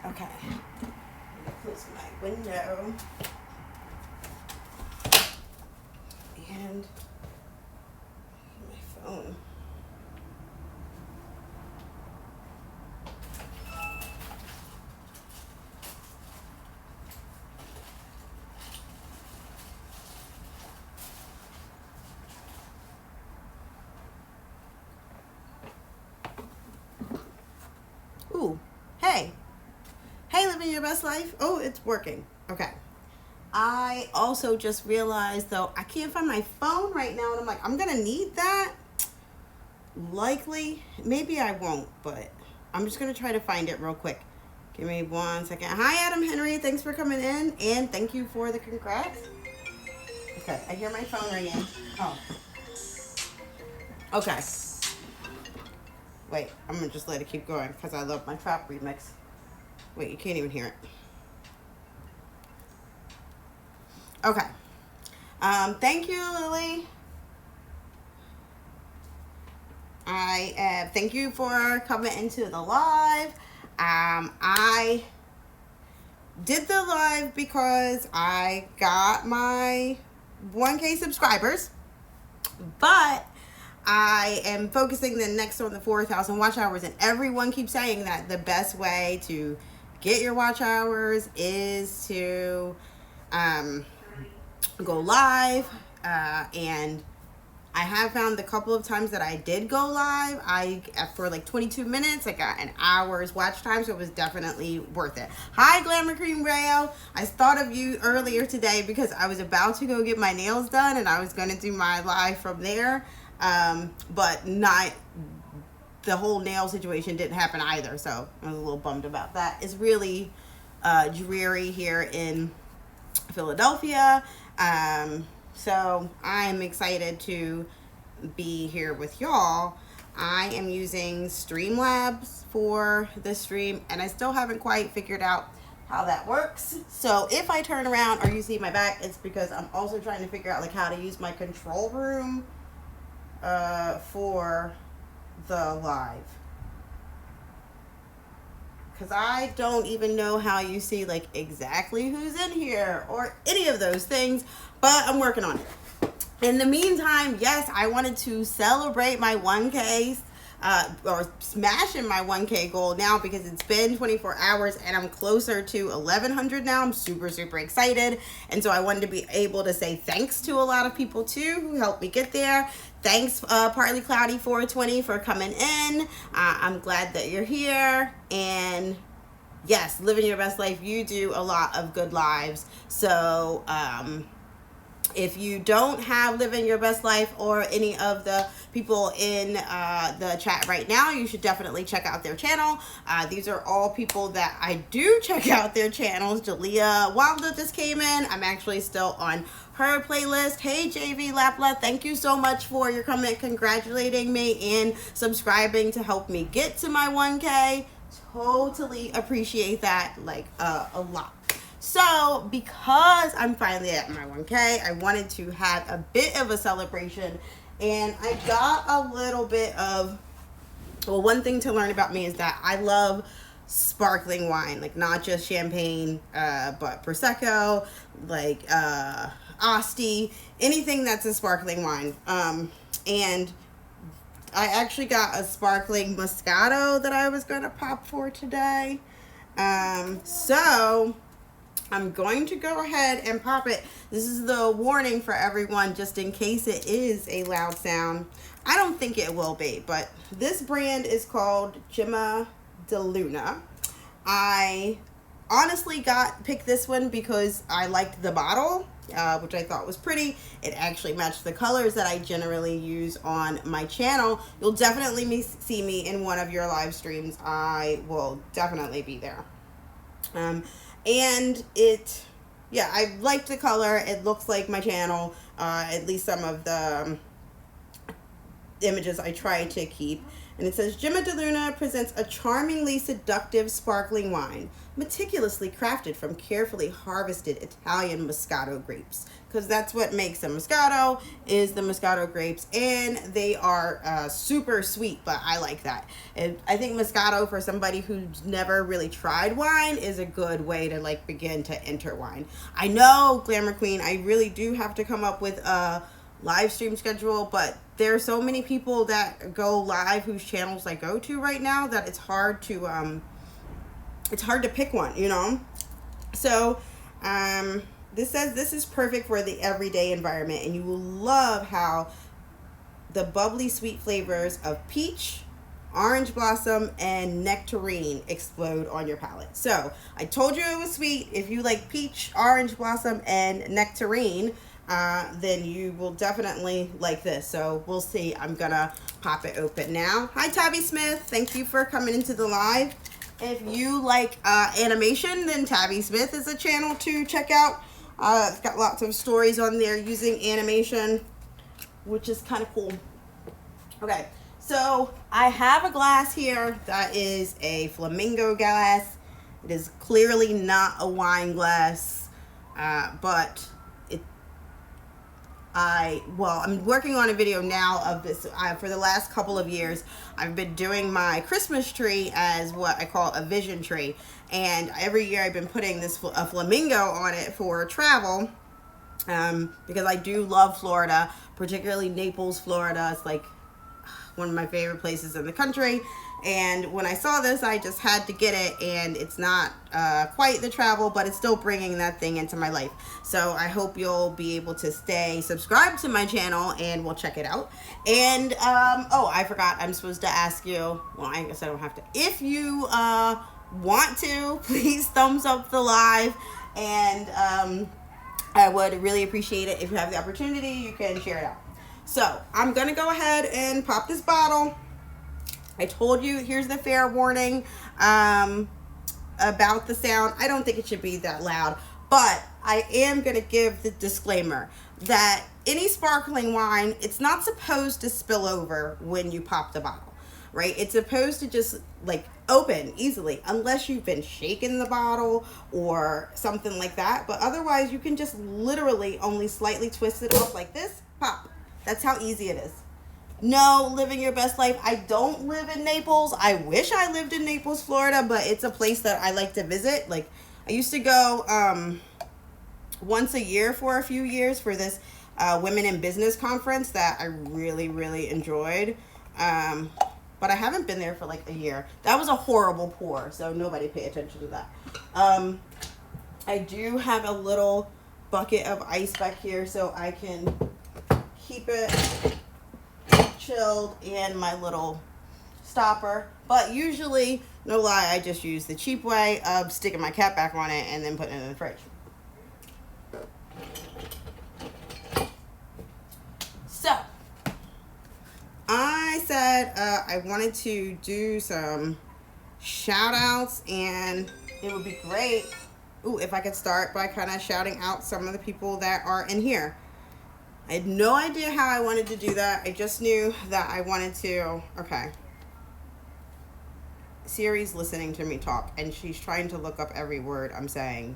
Okay. Close my window. And my phone. Ooh, hey. Hey, living your best life. Oh, it's working. Okay. I also just realized, though, I can't find my phone right now. And I'm like, I'm going to need that. Likely. Maybe I won't, but I'm just going to try to find it real quick. Give me 1 second. Hi, Adam Henry. Thanks for coming in. And thank you for the congrats. Okay, I hear my phone ringing. Oh. Okay. Wait, I'm going to just let it keep going because I love my trap remix. Wait, you can't even hear it. Okay. Thank you, Lily. Thank you for coming into the live. I did the live because I got my 1K subscribers, but I am focusing the next on the 4,000 watch hours, and everyone keeps saying that the best way to get your watch hours is to go live, and I have found the couple of times that I did go live, for like 22 minutes, I got an hour's watch time, so it was definitely worth it. Hi, Glamour Cream Rayo. I thought of you earlier today because I was about to go get my nails done, and I was going to do my live from there, but not... the whole nail situation didn't happen either, so I was a little bummed about that. It's really dreary here in Philadelphia, so I'm excited to be here with y'all. I am using Streamlabs for this stream, and I still haven't quite figured out how that works. So if I turn around or you see my back, it's because I'm also trying to figure out like how to use my control room for the live, because I don't even know how you see like exactly who's in here or any of those things, but I'm working on it. In the meantime, yes, I wanted to celebrate my 1K or smashing my 1K goal now, because it's been 24 hours and I'm closer to 1,100 now. I'm super excited, and so I wanted to be able to say thanks to a lot of people too who helped me get there. Thanks, Partly Cloudy 420, for coming in. I'm glad that you're here. And yes, living your best life, you do a lot of good lives. So if you don't have Living Your Best Life or any of the people in the chat right now, you should definitely check out their channel. These are all people that I do check out their channels. Jalea Wilda just came in. I'm actually still on her playlist. Hey, JV Lapla, thank you so much for your comment congratulating me and subscribing to help me get to my 1K. Totally appreciate that, like a lot. So because I'm finally at my 1K, I wanted to have a bit of a celebration, and I got a little bit of, well, one thing to learn about me is that I love sparkling wine, like not just champagne, but Prosecco, like Asti, anything that's a sparkling wine. And I actually got a sparkling Moscato that I was going to pop for today. So I'm going to go ahead and pop it. This is the warning for everyone, just in case it is a loud sound. I don't think it will be, but this brand is called Gemma de Luna. I honestly picked this one because I liked the bottle, which I thought was pretty. It actually matched the colors that I generally use on my channel. You'll definitely see me in one of your live streams. I will definitely be there. And I like the color. It looks like my channel, at least some of the images I try to keep. And it says, Gemma de Luna presents a charmingly seductive sparkling wine, meticulously crafted from carefully harvested Italian Moscato grapes. Because that's what makes a Moscato, is the Moscato grapes. And they are super sweet, but I like that. And I think Moscato, for somebody who's never really tried wine, is a good way to like begin to enter wine. I know, Glamour Queen, I really do have to come up with a live stream schedule, but there are so many people that go live whose channels I go to right now that it's hard to pick one, you know. So this says this is perfect for the everyday environment, and you will love how the bubbly sweet flavors of peach, orange blossom, and nectarine explode on your palate. So I told you it was sweet. If you like peach, orange blossom, and nectarine, then you will definitely like this. So we'll see. I'm gonna pop it open now. Hi, Tabby Smith. Thank you for coming into the live. If you like animation, then Tabby Smith is a channel to check out. It's got lots of stories on there using animation, which is kind of cool. Okay, so I have a glass here that is a flamingo glass. It is clearly not a wine glass, but I'm working on a video now of this. For the last couple of years, I've been doing my Christmas tree as what I call a vision tree. And every year I've been putting a flamingo on it for travel, because I do love Florida, particularly Naples, Florida. It's like one of my favorite places in the country. And when I saw this, I just had to get it, and it's not quite the travel, but it's still bringing that thing into my life. So I hope you'll be able to stay subscribed to my channel, and we'll check it out. And oh, I forgot, I'm supposed to ask you, well, I guess I don't have to. If you want to, please thumbs up the live, and I would really appreciate it if you have the opportunity. You can share it out. So I'm gonna go ahead and pop this bottle. I told you, here's the fair warning about the sound. I don't think it should be that loud, but I am going to give the disclaimer that any sparkling wine, it's not supposed to spill over when you pop the bottle, right? It's supposed to just like open easily, unless you've been shaking the bottle or something like that. But otherwise, you can just literally only slightly twist it off like this, pop. That's how easy it is. No, living your best life. I don't live in Naples. I wish I lived in Naples, Florida, but it's a place that I like to visit. Like, I used to go once a year for a few years for this women in business conference that I really, really enjoyed. But I haven't been there for like a year. That was a horrible pour, so nobody pay attention to that. I do have a little bucket of ice back here so I can keep it chilled in my little stopper. But usually, no lie, I just use the cheap way of sticking my cap back on it and then putting it in the fridge. So I said I wanted to do some shout outs, and it would be great if I could start by kind of shouting out some of the people that are in here. I had no idea how I wanted to do that. I just knew that I wanted to. Okay. Siri's listening to me talk, and she's trying to look up every word I'm saying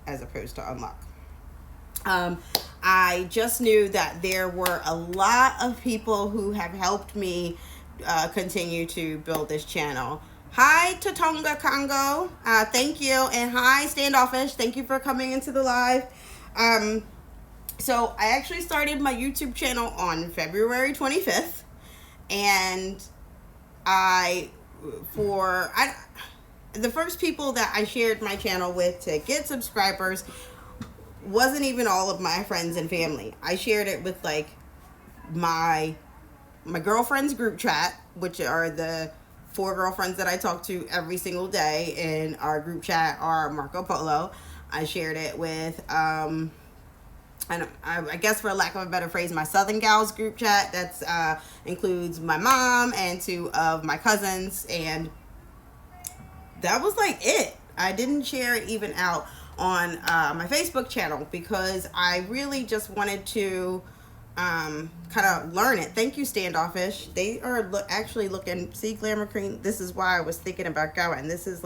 as opposed to unlock. I just knew that there were a lot of people who have helped me continue to build this channel. Hi, Tatonga Congo. Thank you. And hi, Standoffish. Thank you for coming into the live. So I actually started my YouTube channel on February 25th, and the first people that I shared my channel with to get subscribers wasn't even all of my friends and family. I shared it with like my girlfriends group chat, which are the 4 girlfriends that I talk to every single day in our group chat are Marco Polo. I shared it with and I guess for lack of a better phrase, my Southern Gals group chat. That's includes my mom and 2 of my cousins, and that was like it. I didn't share it even out on my Facebook channel because I really just wanted to kind of learn it. Thank you, Standoffish. They are actually looking. See, Glamour Cream. This is why I was thinking about going. This is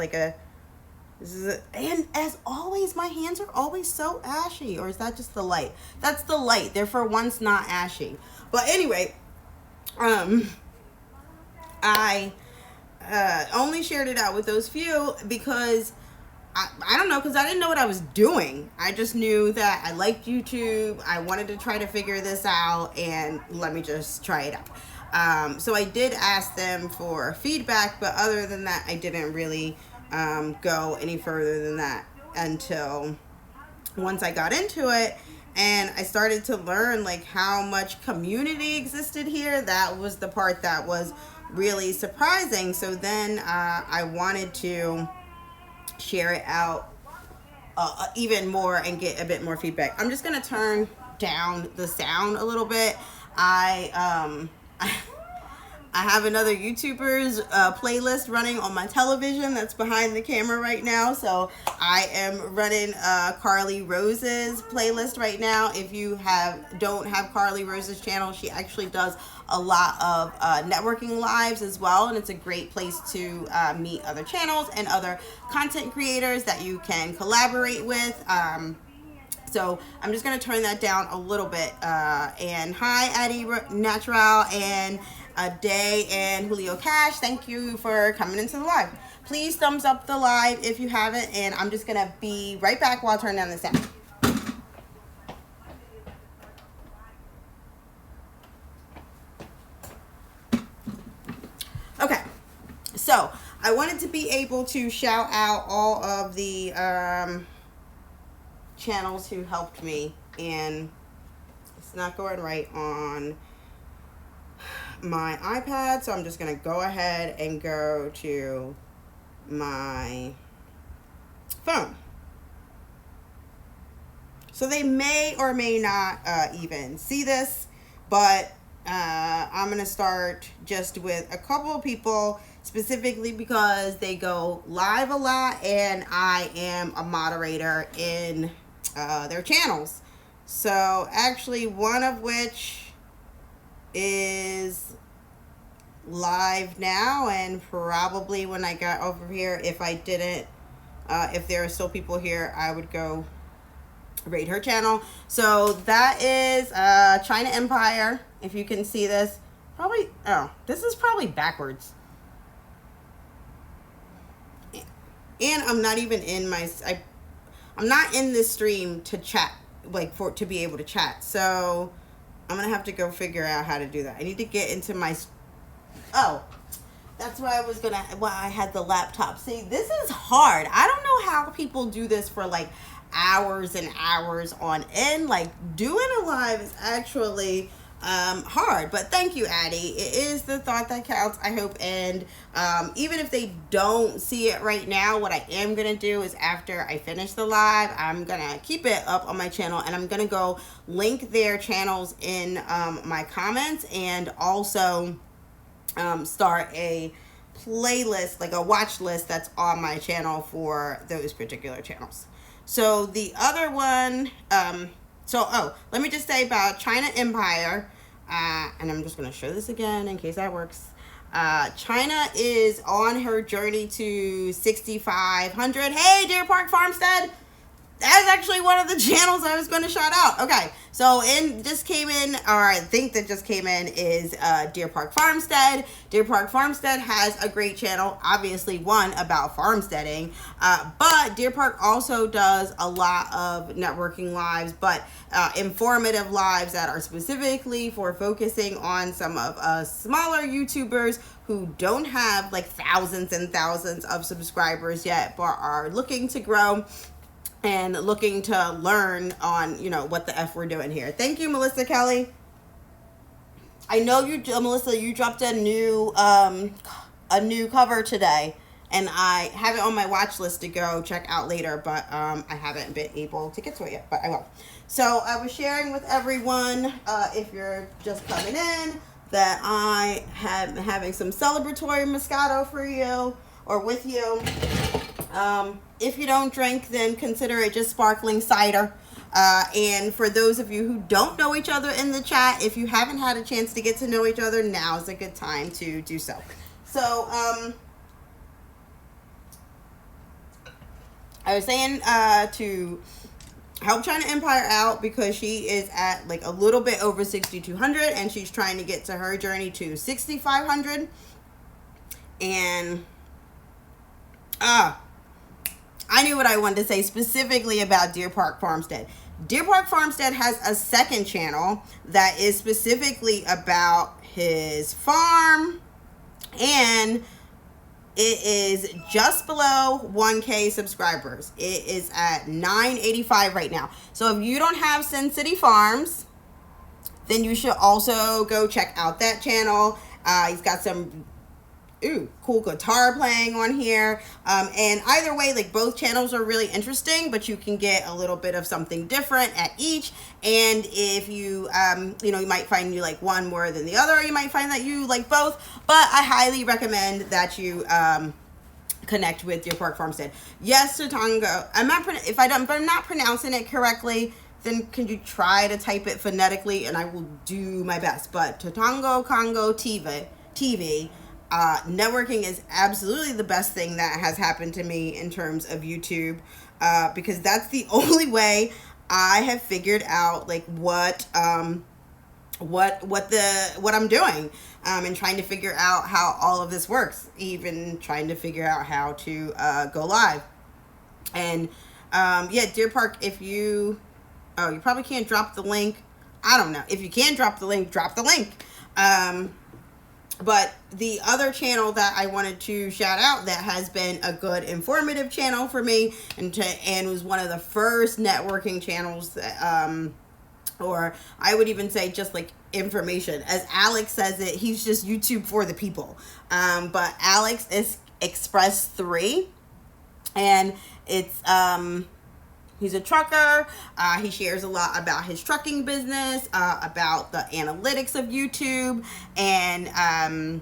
and as always, my hands are always so ashy. Or is that just the light? That's the light. They're for once not ashy. But anyway, I only shared it out with those few because I don't know, because I didn't know what I was doing. I just knew that I liked YouTube. I wanted to try to figure this out, and let me just try it out. So I did ask them for feedback, but other than that, I didn't really go any further than that until once I got into it and I started to learn like how much community existed here. That was the part that was really surprising. So then I wanted to share it out even more and get a bit more feedback. I'm just gonna turn down the sound a little bit. I have another YouTuber's playlist running on my television that's behind the camera right now. So I am running Carly Rose's playlist right now. If you don't have Carly Rose's channel, she actually does a lot of networking lives as well, and it's a great place to meet other channels and other content creators that you can collaborate with. So I'm just going to turn that down a little bit. And hi, Addie Natural and Day and Julio Cash. Thank you for coming into the live. Please thumbs up the live if you haven't. And I'm just going to be right back while I turn down the sound. Okay. So I wanted to be able to shout out all of the channels who helped me, and it's not going right on my iPad, so I'm just gonna go ahead and go to my phone. So they may or may not even see this, but I'm gonna start just with a couple of people specifically because they go live a lot and I am a moderator in their channels. So actually one of which is live now, and probably when I got over here, if I didn't, if there are still people here, I would go rate her channel. So that is China Empire. If you can see this, probably, oh, this is probably backwards. And I'm not even in my, I'm not in this stream to chat, like to be able to chat. So I'm going to have to go figure out how to do that. I need to get into my, oh, that's why I was going to, I had the laptop. See, this is hard. I don't know how people do this for like hours and hours on end. Like doing a live is actually hard, but thank you, Addie. It is the thought that counts, I hope. And even if they don't see it right now, what I am gonna do is after I finish the live, I'm gonna keep it up on my channel, and I'm gonna go link their channels in my comments, and also start a playlist, like a watch list that's on my channel for those particular channels. So the other one, let me just say about China Empire, and I'm just going to show this again in case that works. China is on her journey to 6,500. Hey, Deer Park Farmstead. That's actually one of the channels I was going to shout out. Okay, so just came in, or I think that just came in, is Deer Park Farmstead. Deer Park Farmstead has a great channel, obviously one about farmsteading, but Deer Park also does a lot of networking lives, but informative lives that are specifically for focusing on some of us smaller YouTubers who don't have like thousands and thousands of subscribers yet, but are looking to grow and looking to learn on, what the F we're doing here. Thank you, Melissa Kelly. I know you, Melissa, you dropped a new cover today, and I have it on my watch list to go check out later, but I haven't been able to get to it yet, but I will. So I was sharing with everyone, if you're just coming in, that I am having some celebratory Moscato for you, or with you. If you don't drink, then consider it just sparkling cider. And for those of you who don't know each other in the chat, if you haven't had a chance to get to know each other, now is a good time to do so. So, I was saying to help China Empire out because she is at like a little bit over 6,200 and she's trying to get to her journey to 6,500. And I knew what I wanted to say specifically about Deer Park Farmstead. Deer Park Farmstead has a second channel that is specifically about his farm, and it is just below 1K subscribers. It is at 985 right now. So if you don't have Sin City Farms, then you should also go check out that channel. He's got some cool guitar playing on here. And either way, like, both channels are really interesting, but you can get a little bit of something different at each. And if you, you might find you like one more than the other, or you might find that you like both, but I highly recommend that you, connect with Deer Park Farmstead. Yes, Tatango. If I'm not pronouncing it correctly, then can you try to type it phonetically, and I will do my best. But Tatango Congo TV. Networking is absolutely the best thing that has happened to me in terms of YouTube, because that's the only way I have figured out like what I'm doing, and trying to figure out how all of this works, even trying to figure out how to go live. And Deer Park, if you probably can't drop the link. I don't know. If you can drop the link, drop the link. But the other channel that I wanted to shout out that has been a good informative channel for me, and was one of the first networking channels that, or I would even say just like information. As Alex says it, he's just YouTube for the people. But Alex is Express 3, and it's, he's a trucker. He shares a lot about his trucking business, about the analytics of YouTube, and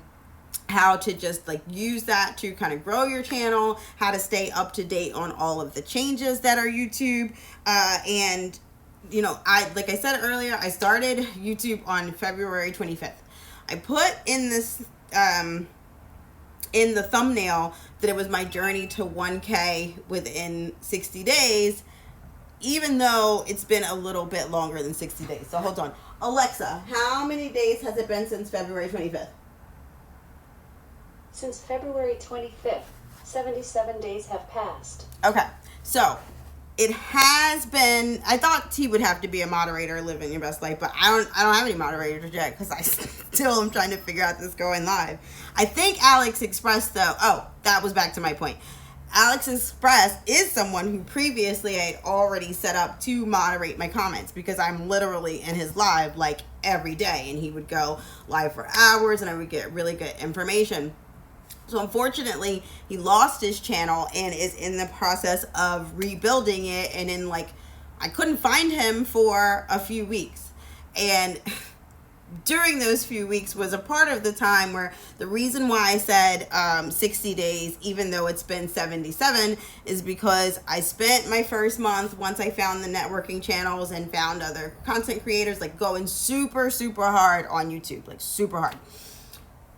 how to just like use that to kind of grow your channel, how to stay up to date on all of the changes that are YouTube. And like I said earlier, I started YouTube on February 25th. I put in this in the thumbnail that it was my journey to 1K within 60 days. Even though it's been a little bit longer than 60 days. So hold on. Alexa, how many days has it been since February 25th? Since February 25th, 77 days have passed. Okay. So it has been, I thought T would have to be a moderator, living your best life, but I don't have any moderators yet because I still am trying to figure out this going live. I think Alex Express though, that was back to my point. Alex Express is someone who previously I had already set up to moderate my comments, because I'm literally in his live like every day, and he would go live for hours and I would get really good information. So unfortunately, he lost his channel and is in the process of rebuilding it, and I couldn't find him for a few weeks. And during those few weeks was a part of the time where the reason why I said 60 days, even though it's been 77, is because I spent my first month, once I found the networking channels and found other content creators, like going super, super hard on YouTube, like super hard.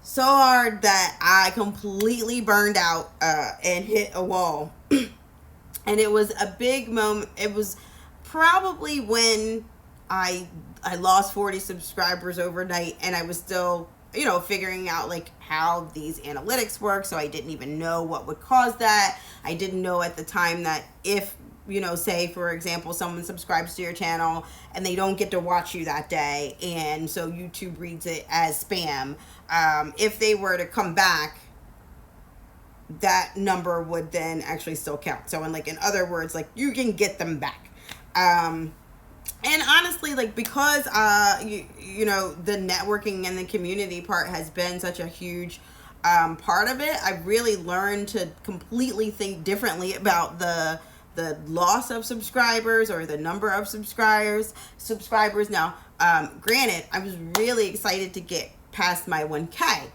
So hard that I completely burned out and hit a wall. And it was a big moment. It was probably when I lost 40 subscribers overnight, and I was still, figuring out like how these analytics work. So I didn't even know what would cause that. I didn't know at the time that if, say for example, someone subscribes to your channel and they don't get to watch you that day, and so YouTube reads it as spam. If they were to come back, that number would then actually still count. So in other words, like, you can get them back. And honestly, like, because, the networking and the community part has been such a huge part of it, I've really learned to completely think differently about the loss of subscribers or the number of subscribers. Now, granted, I was really excited to get past my 1K.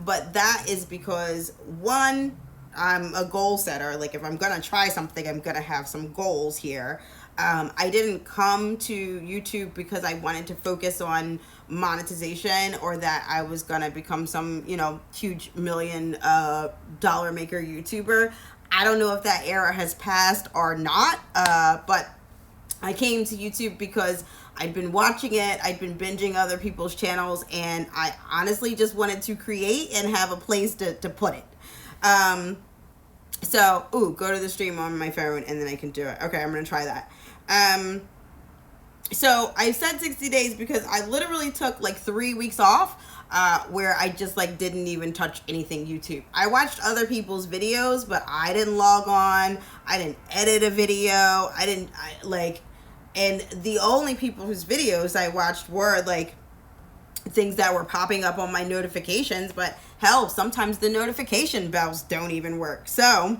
But that is because, one, I'm a goal setter. Like, if I'm going to try something, I'm going to have some goals here. I didn't come to YouTube because I wanted to focus on monetization or that I was gonna become some, huge $1 million maker YouTuber. I don't know if that era has passed or not, but I came to YouTube because I'd been watching it, I'd been binging other people's channels, and I honestly just wanted to create and have a place to put it. So, go to the stream on my phone and then I can do it. Okay, I'm going to try that. So I said 60 days because I literally took like 3 weeks off, where I just like didn't even touch anything YouTube. I watched other people's videos, but I didn't log on. I didn't edit a video. And the only people whose videos I watched were like things that were popping up on my notifications, but hell, sometimes the notification bells don't even work. So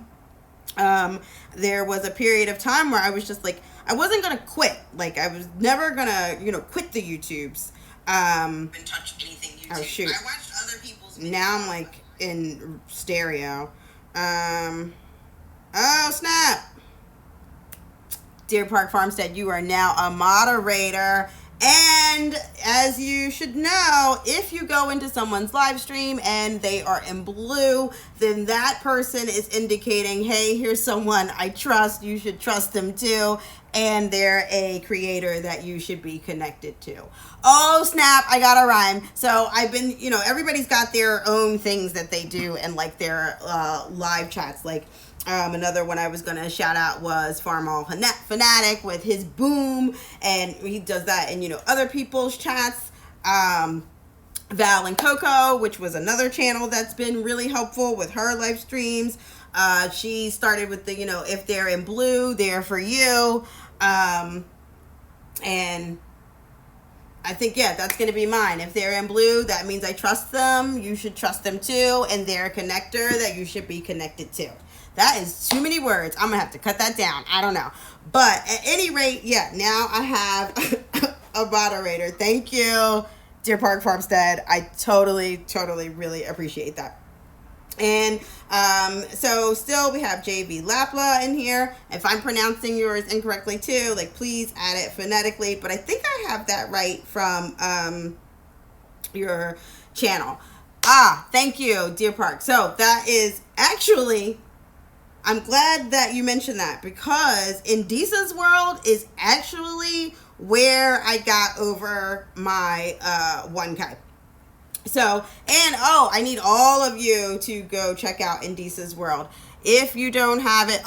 there was a period of time where I was just like, I wasn't gonna quit. Like, I was never gonna, quit the YouTubes. And touch anything YouTube. Oh shoot! I watched other people's videos. Now I'm like in stereo. Oh snap! Deer Park Farmstead, you are now a moderator. And as you should know, if you go into someone's live stream and they are in blue, then that person is indicating, hey, here's someone I trust. You should trust them too. And they're a creator that you should be connected to. Oh, snap. I got a rhyme. So I've been, everybody's got their own things that they do and like their live chats. Like, another one I was going to shout out was Farmall Fanatic with his boom, and he does that in, other people's chats. Val and Coco, which was another channel that's been really helpful with her live streams. She started with the, if they're in blue, they're for you. And I think, that's going to be mine. If they're in blue, that means I trust them. You should trust them too. And they're a connector that you should be connected to. That is too many words. I'm going to have to cut that down. I don't know. But at any rate, now I have a moderator. Thank you, Deer Park Farmstead. I totally really appreciate that. And so still we have JV Lapla in here. If I'm pronouncing yours incorrectly too, like please add it phonetically. But I think I have that right from your channel. Thank you, Deer Park. So that is actually... I'm glad that you mentioned that because Indisa's World is actually where I got over my 1K. So, and I need all of you to go check out Indisa's World. If you don't have it,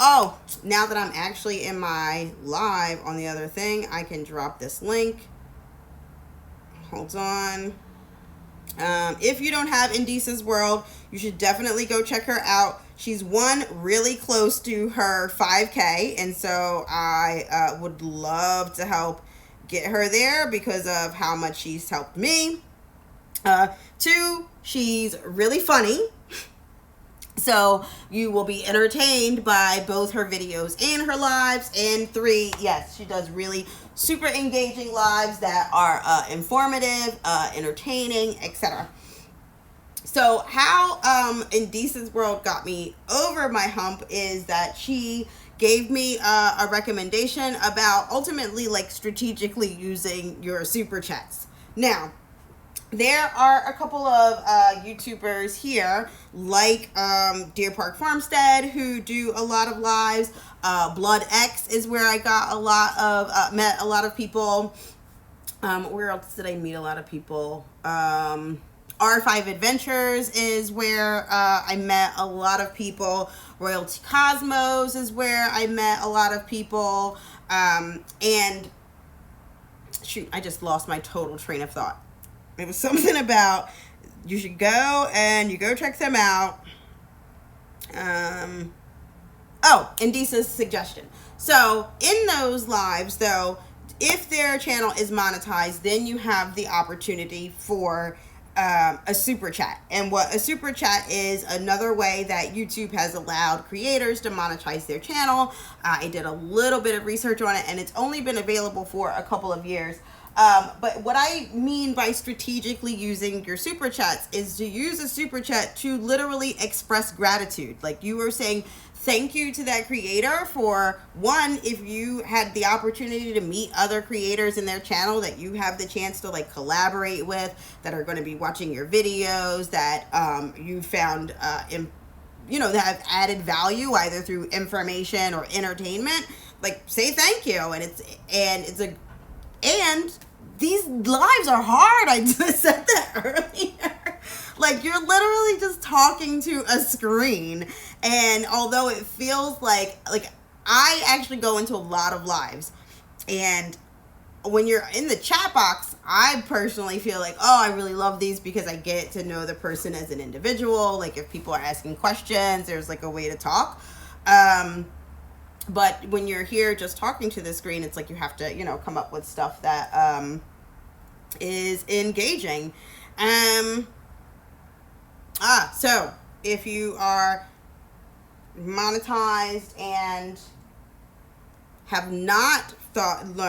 now that I'm actually in my live on the other thing, I can drop this link. Hold on. If you don't have Indisa's World, you should definitely go check her out. She's really close to her 5K, and so I would love to help get her there because of how much she's helped me. 2, she's really funny, so you will be entertained by both her videos and her lives. And 3, yes, she does really super engaging lives that are informative, entertaining, etc. So how Indisa's World got me over my hump is that she gave me a recommendation about ultimately like strategically using your super chats. Now, there are a couple of YouTubers here like Deer Park Farmstead who do a lot of lives. Blood X is where I got a lot of met a lot of people. Where else did I meet a lot of people? R5 Adventures is where I met a lot of people. Royalty Cosmos is where I met a lot of people. And shoot, I just lost my total train of thought. It was something about you should go and you go check them out. Indisa's suggestion. So in those lives, though, if their channel is monetized, then you have the opportunity for a super chat. And what a super chat is, another way that YouTube has allowed creators to monetize their channel. I did a little bit of research on it, and it's only been available for a couple of years. But what I mean by strategically using your super chats is to use a super chat to literally express gratitude. Like you were saying, thank you to that creator for one, if you had the opportunity to meet other creators in their channel that you have the chance to like collaborate with, that are going to be watching your videos, that you found that have added value either through information or entertainment. Like say thank you. And these lives are hard. I just said that earlier. Like you're literally just talking to a screen. And although it feels like I actually go into a lot of lives, and when you're in the chat box, I personally feel like, oh, I really love these because I get to know the person as an individual. Like if people are asking questions, there's like a way to talk. But when you're here just talking to the screen, it's like you have to, come up with stuff that is engaging. So if you are monetized and have not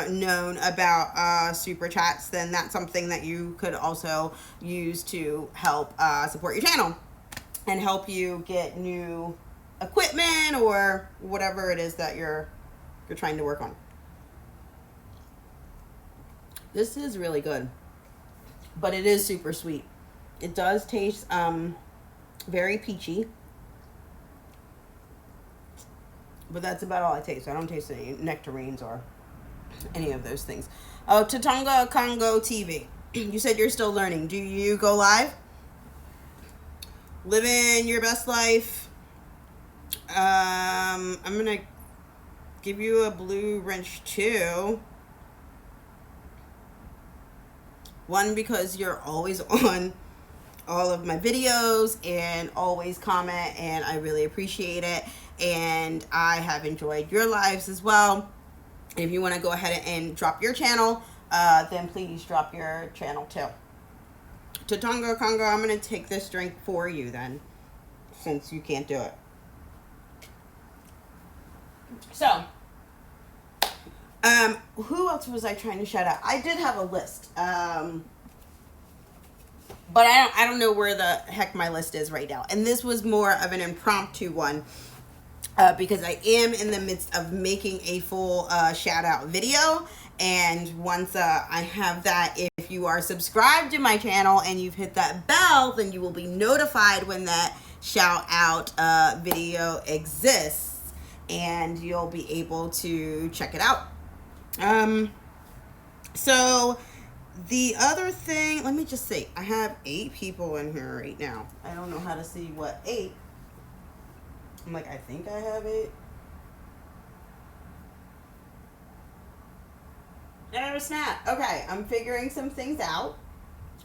known about super chats, then that's something that you could also use to help support your channel and help you get new equipment or whatever it is that you're trying to work on. This is really good, but it is super sweet. It does taste very peachy, but that's about all I taste. I don't taste any nectarines or any of those things. Oh, Tatonga Congo TV. You said you're still learning. Do you go live? Living your best life. I'm gonna give you a blue wrench too. One, because you're always on all of my videos and always comment, and I really appreciate it. And I have enjoyed your lives as well. If you want to go ahead and drop your channel, then please drop your channel too. Tatonga Congo, I'm going to take this drink for you then, since you can't do it. So, who else was I trying to shout out? I did have a list, but I don't know where the heck my list is right now. And this was more of an impromptu one, because I am in the midst of making a full shout out video. And once I have that, if you are subscribed to my channel and you've hit that bell, then you will be notified when that shout out video exists, and you'll be able to check it out. So the other thing, let me just see, I have 8 people in here right now. I don't know how to see what 8. I'm like, I think I have 8. Oh, snap. Okay, I'm figuring some things out.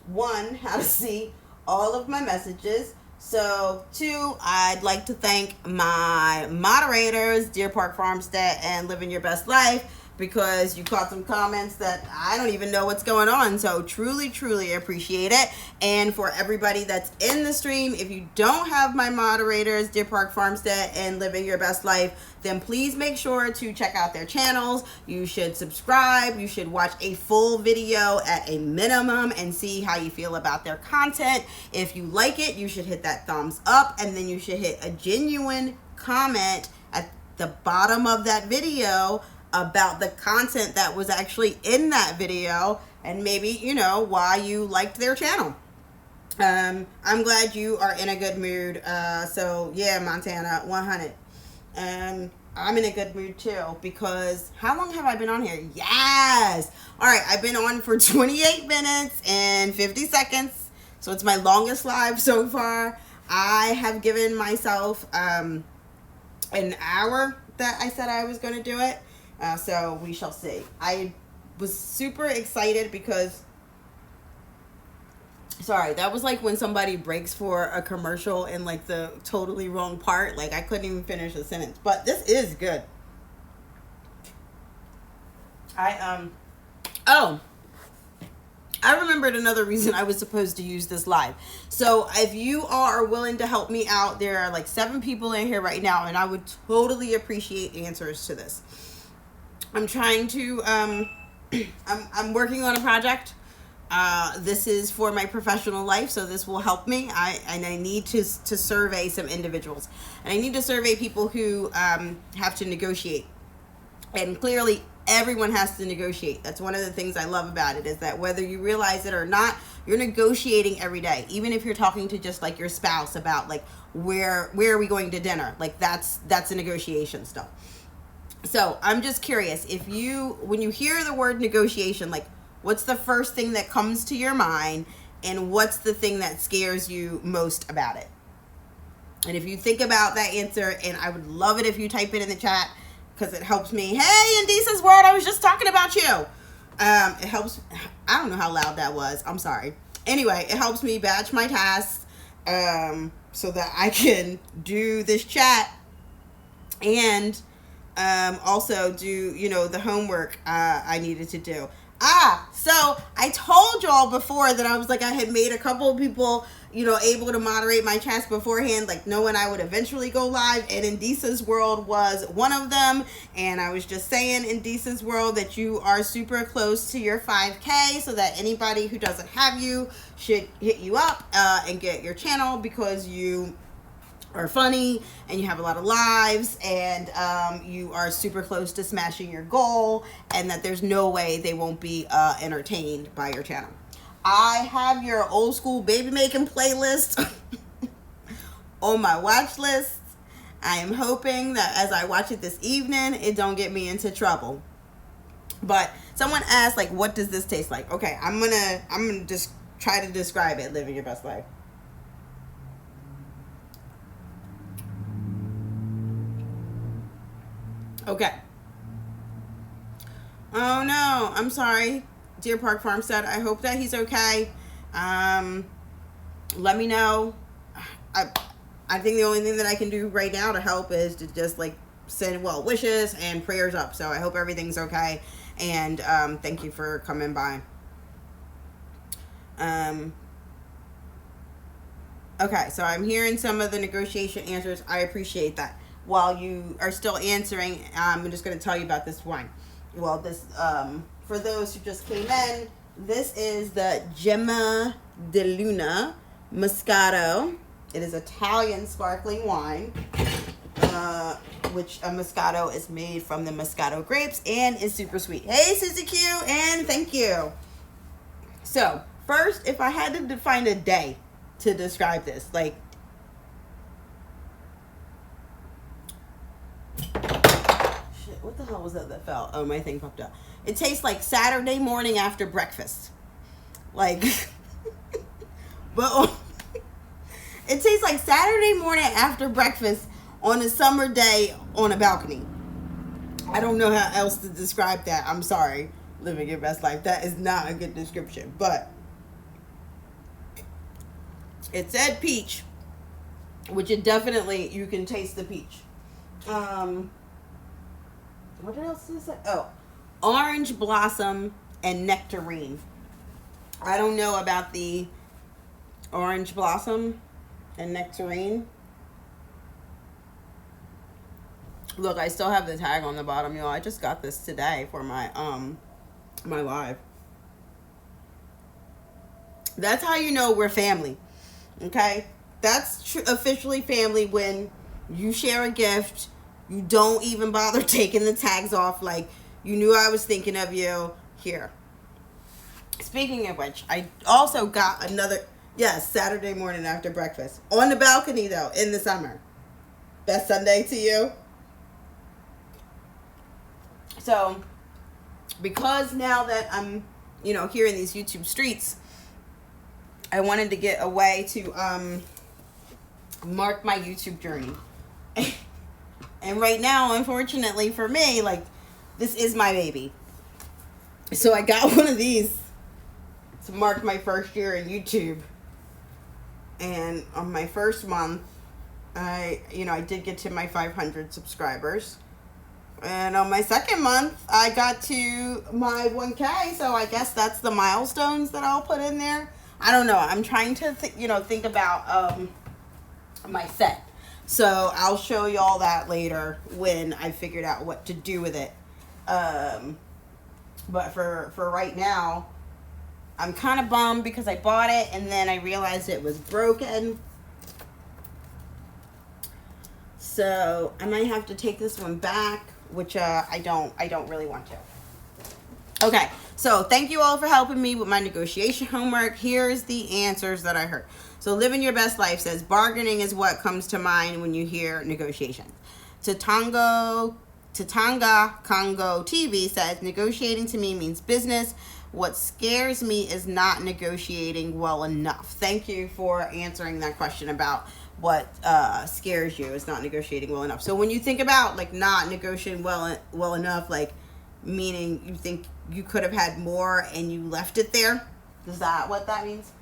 1, how to see all of my messages. So 2, I'd like to thank my moderators, Deer Park Farmstead and Living Your Best Life, because you caught some comments that I don't even know what's going on. So truly appreciate it. And for everybody that's in the stream, if you don't have my moderators, Deer Park Farmstead and Living Your Best Life, then please make sure to check out their channels. You should subscribe. You should watch a full video at a minimum and see how you feel about their content. If you like it, you should hit that thumbs up, and then you should hit a genuine comment at the bottom of that video about the content that was actually in that video, and maybe, why you liked their channel. I'm glad you are in a good mood. So yeah, Montana 100. I'm in a good mood too, because how long have I been on here? Yes. All right. I've been on for 28 minutes and 50 seconds. So it's my longest live so far. I have given myself, an hour that I said I was going to do it. So we shall see. I was super excited because, sorry, that was like when somebody breaks for a commercial in like the totally wrong part. Like I couldn't even finish a sentence, but this is good. I remembered another reason I was supposed to use this live. So if you are willing to help me out, there are like 7 people in here right now, and I would totally appreciate answers to this. I'm trying to I'm working on a project. This is for my professional life, so this will help me. I need to survey some individuals, and I need to survey people who have to negotiate. And clearly, everyone has to negotiate. That's one of the things I love about it, is that whether you realize it or not, you're negotiating every day. Even if you're talking to just like your spouse about like where are we going to dinner, like that's a negotiation stuff. So I'm just curious, when you hear the word negotiation, like what's the first thing that comes to your mind, and what's the thing that scares you most about it? And if you think about that answer, and I would love it if you type it in the chat, because it helps me. Hey, Indisa's World, I was just talking about you. It helps. I don't know how loud that was. I'm sorry. Anyway, it helps me batch my tasks so that I can do this chat and also do, the homework I needed to do. So I told y'all before that I was like, I had made a couple of people, able to moderate my chats beforehand, like knowing I would eventually go live, and Indisa's World was one of them. And I was just saying, Indisa's World, that you are super close to your 5K, so that anybody who doesn't have you should hit you up and get your channel, because you are funny and you have a lot of lives, and you are super close to smashing your goal, and that there's no way they won't be entertained by your channel. I have your old school baby making playlist on my watch list. I am hoping that as I watch it this evening, it don't get me into trouble. But someone asked, like, what does this taste like? Okay, I'm gonna just try to describe it. Living your best life. Okay. Oh no, I'm sorry, Deer Park Farmstead. I hope that he's okay. Let me know. I think the only thing that I can do right now to help is to just like send well wishes and prayers up. So I hope everything's okay. And thank you for coming by. Okay, so I'm hearing some of the negotiation answers. I appreciate that. While you are still answering, I'm just going to tell you about this wine. Well, this, for those who just came in, this is the Gemma de Luna Moscato. It is Italian sparkling wine, which a Moscato is made from the Moscato grapes and is super sweet. Hey, Susie Q, and thank you. So, first, if I had to find a day to describe this, like, what the hell was that fell? Oh, my thing popped up. It tastes like Saturday morning after breakfast. Like, but it tastes like Saturday morning after breakfast on a summer day on a balcony. I don't know how else to describe that. I'm sorry, living your best life. That is not a good description, but it said peach, which it definitely, you can taste the peach. What else is it? Oh, orange blossom and nectarine. I don't know about the orange blossom and nectarine. Look, I still have the tag on the bottom, y'all. I just got this today for my my live. That's how you know we're family. Okay? That's officially family when you share a gift. You don't even bother taking the tags off. Like, you knew I was thinking of you. Here. Speaking of which, I also got another, yes, Saturday morning after breakfast. On the balcony, though, in the summer. Best Sunday to you. So, because now that I'm, here in these YouTube streets, I wanted to get a way to mark my YouTube journey. And right now, unfortunately for me, like, this is my baby. So I got one of these to mark my first year in YouTube. And on my first month, I did get to my 500 subscribers. And on my second month, I got to my 1K. So I guess that's the milestones that I'll put in there. I don't know. I'm trying to, think about my set. So I'll show y'all that later when I figured out what to do with it. But for right now, I'm kind of bummed because I bought it and then I realized it was broken. So I might have to take this one back, which I don't really want to. Okay, so thank you all for helping me with my negotiation homework. Here's the answers that I heard. So living your best life says bargaining is what comes to mind when you hear negotiations. Tatanga Congo TV says negotiating to me means business. What scares me is not negotiating well enough. Thank you for answering that question about what scares you is not negotiating well enough. So when you think about like not negotiating well enough, like meaning you think you could have had more and you left it there, is that what that means?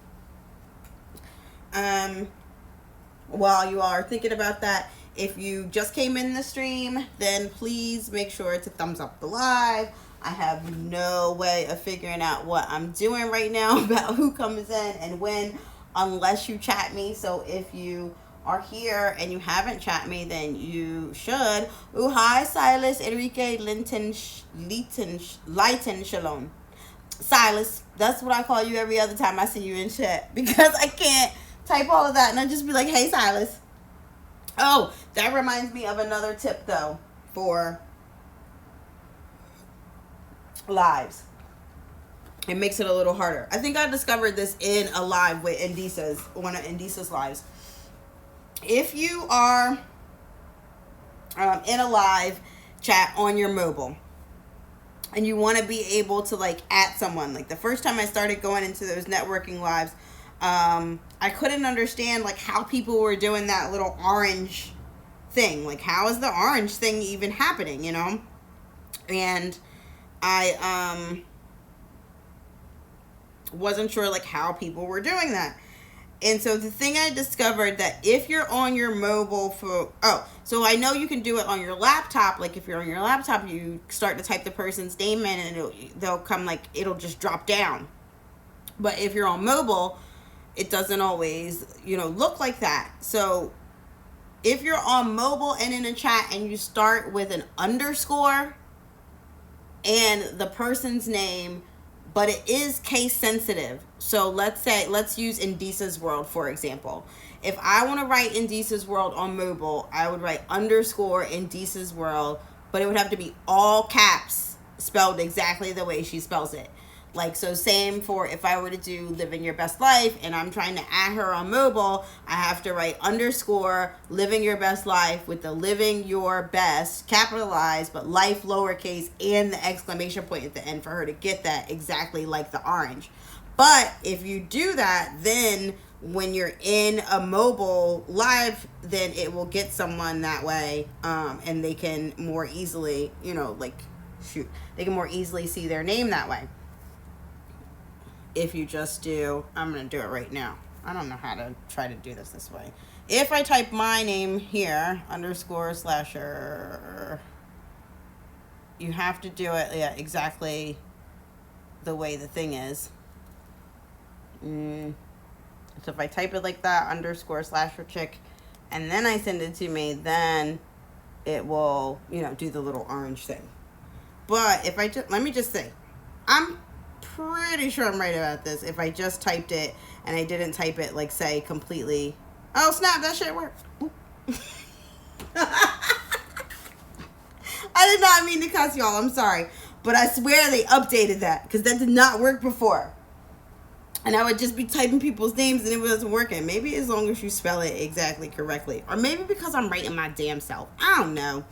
While you all are thinking about that, if you just came in the stream, then please make sure to thumbs up the live. I have no way of figuring out what I'm doing right now about who comes in and when, unless you chat me. So if you are here and you haven't chat me, then you should. Oh, hi, Silas, Enrique, Lighten, Shalom. Silas, that's what I call you every other time I see you in chat because I can't type all of that and I just be like, hey, Silas. Oh, that reminds me of another tip though for lives. It makes it a little harder. I think I discovered this in a live with Indisa's, one of Indisa's lives. If you are in a live chat on your mobile and you want to be able to like at someone, like the first time I started going into those networking lives, I couldn't understand like how people were doing that little orange thing. Like how is the orange thing even happening, you know? And I wasn't sure like how people were doing that. And so the thing I discovered that if you're on your mobile so I know you can do it on your laptop. Like if you're on your laptop, you start to type the person's name in and they'll come like, it'll just drop down. But if you're on mobile, it doesn't always, look like that. So if you're on mobile and in a chat and you start with an underscore and the person's name, but it is case sensitive. So let's use Indisa's World, for example. If I want to write Indisa's World on mobile, I would write underscore Indisa's World, but it would have to be all caps, spelled exactly the way she spells it. Like, so same for if I were to do Living Your Best Life and I'm trying to add her on mobile, I have to write underscore Living Your Best Life with the Living Your Best capitalized, but life lowercase and the exclamation point at the end for her to get that exactly like the orange. But if you do that, then when you're in a mobile live, then it will get someone that way, and they can more easily, they can more easily see their name that way. If you just do, I'm going to do it right now. I don't know how to try to do this way. If I type my name here, underscore slasher, you have to do it, exactly the way the thing is. So if I type it like that, underscore slasher chick, and then I send it to me, then it will, do the little orange thing. But if I let me just say, I'm pretty sure I'm right about this. If I just typed it and I didn't type it like say completely, oh snap, that shit worked. I did not mean to cuss y'all, I'm sorry, but I swear they updated that because that did not work before, and I would just be typing people's names and it wasn't working. Maybe as long as you spell it exactly correctly, or maybe because I'm writing my damn self, I don't know.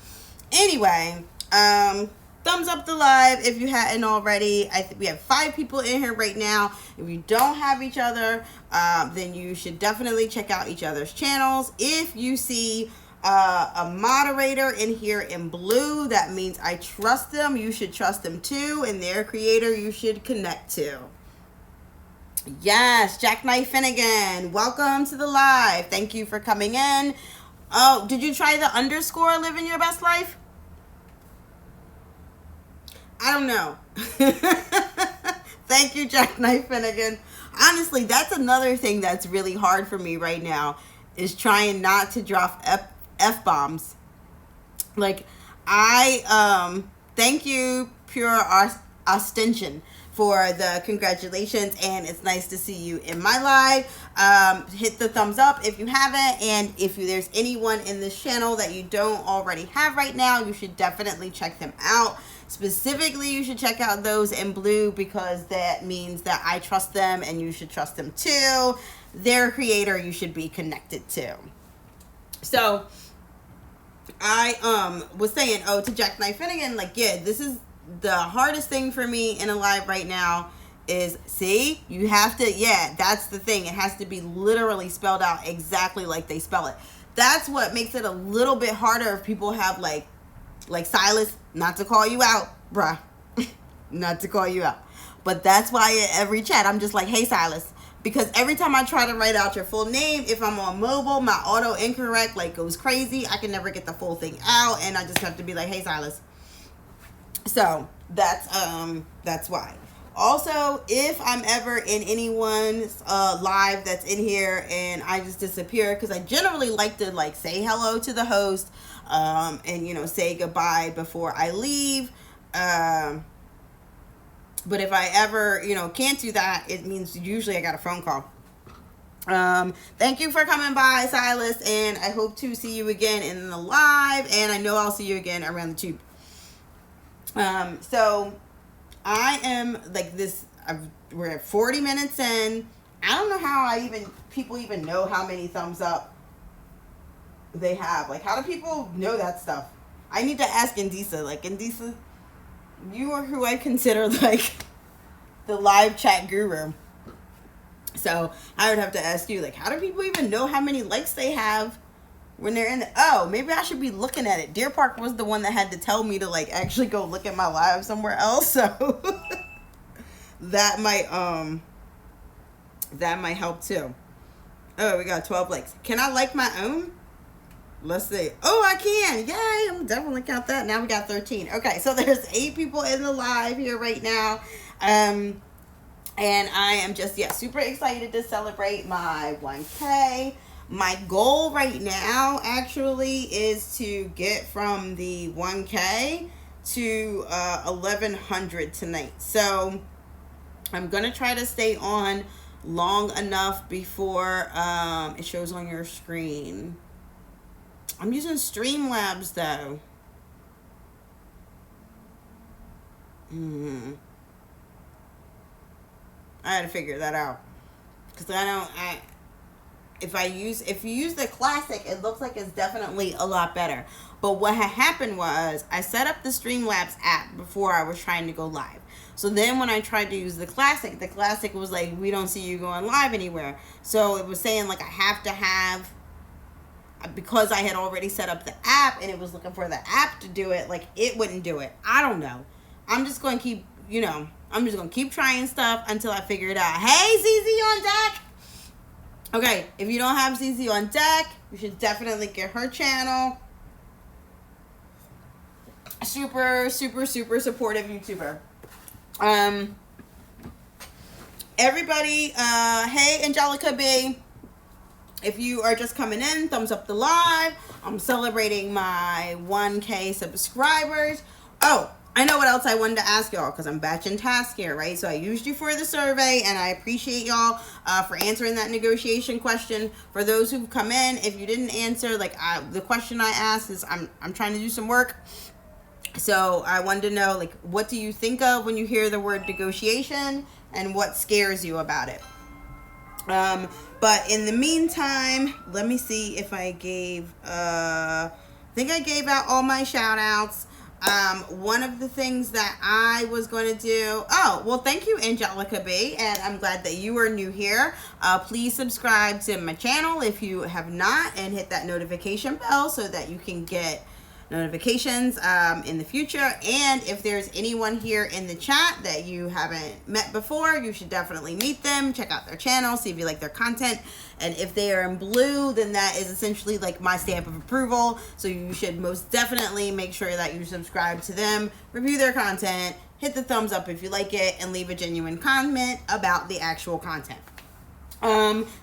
Anyway, thumbs up the live if you hadn't already. I think we have 5 people in here right now. If you don't have each other, then you should definitely check out each other's channels. If you see a moderator in here in blue, that means I trust them. You should trust them too, and their creator you should connect to. Yes, Jackknife Finnegan, welcome to the live. Thank you for coming in. Oh, did you try the underscore Living Your Best Life? I don't know. Thank you, Jackknife Finnegan. Honestly, that's another thing that's really hard for me right now, is trying not to drop F-bombs. Like, thank you, Pure ostension for the congratulations, and it's nice to see you in my live. Hit the thumbs up if you haven't, and if there's anyone in this channel that you don't already have right now, you should definitely check them out. Specifically, you should check out those in blue, because that means that I trust them and you should trust them too. Their creator you should be connected to. So I was saying, to Jackknife Finnegan, like, yeah, this is the hardest thing for me in a live right now is, see, you have to, yeah, that's the thing. It has to be literally spelled out exactly like they spell it. That's what makes it a little bit harder if people have like Silas, not to call you out, bruh, not to call you out. But that's why in every chat, I'm just like, hey, Silas. Because every time I try to write out your full name, if I'm on mobile, my auto incorrect like goes crazy. I can never get the full thing out, and I just have to be like, hey, Silas. So that's why. Also, if I'm ever in anyone's live that's in here and I just disappear, because I generally like to like say hello to the host, and, you know, say goodbye before I leave. But if I ever, you know, can't do that, it means usually I got a phone call. Thank you for coming by, Silas, and I hope to see you again in the live, and I know I'll see you again around the tube. So I am like this, we're at 40 minutes in. I don't know how people even know how many thumbs up they have. Like, how do people know that stuff? I need to ask Indisa. Like, Indisa, you are who I consider like the live chat guru. So I would have to ask you, like, how do people even know how many likes they have when they're in maybe I should be looking at it. Deer Park was the one that had to tell me to like actually go look at my live somewhere else. So that might help too. Oh, we got 12 likes. Can I like my own? Let's see. Oh, I can. Yay. I'm definitely count that. Now we got 13. Okay, so there's 8 people in the live here right now. And I am just, super excited to celebrate my 1K. My goal right now actually is to get from the 1K to 1,100 tonight. So I'm going to try to stay on long enough before it shows on your screen. I'm using Streamlabs though. I had to figure that out, because if you use the classic, it looks like it's definitely a lot better. But what had happened was I set up the Streamlabs app before I was trying to go live. So then when I tried to use the classic was like, we don't see you going live anywhere. So it was saying like I have to have, because I had already set up the app and it was looking for the app to do it, like it wouldn't do it. I don't know. I'm just going to keep, I'm just going to keep trying stuff until I figure it out. Hey, ZZ on deck. Okay, if you don't have ZZ on deck, you should definitely get her channel. Super, super, super supportive YouTuber. Everybody, hey, Angelica B. If you are just coming in, thumbs up the live. I'm celebrating my 1K subscribers. Oh, I know what else I wanted to ask y'all, because I'm batching tasks here, right? So I used you for the survey, and I appreciate y'all for answering that negotiation question. For those who've come in, if you didn't answer, like the question I asked is, I'm trying to do some work. So I wanted to know, like, what do you think of when you hear the word negotiation, and what scares you about it? But in the meantime, let me see if I gave, I think I gave out all my shout outs. One of the things that I was going to do, thank you, Angelica B, and I'm glad that you are new here. Please subscribe to my channel if you have not, and hit that notification bell so that you can get notifications in the future. And if there's anyone here in the chat that you haven't met before, you should definitely meet them. Check out their channel, see if you like their content. And if they are in blue, then that is essentially like my stamp of approval. So you should most definitely make sure that you subscribe to them, review their content, hit the thumbs up if you like it, and leave a genuine comment about the actual content.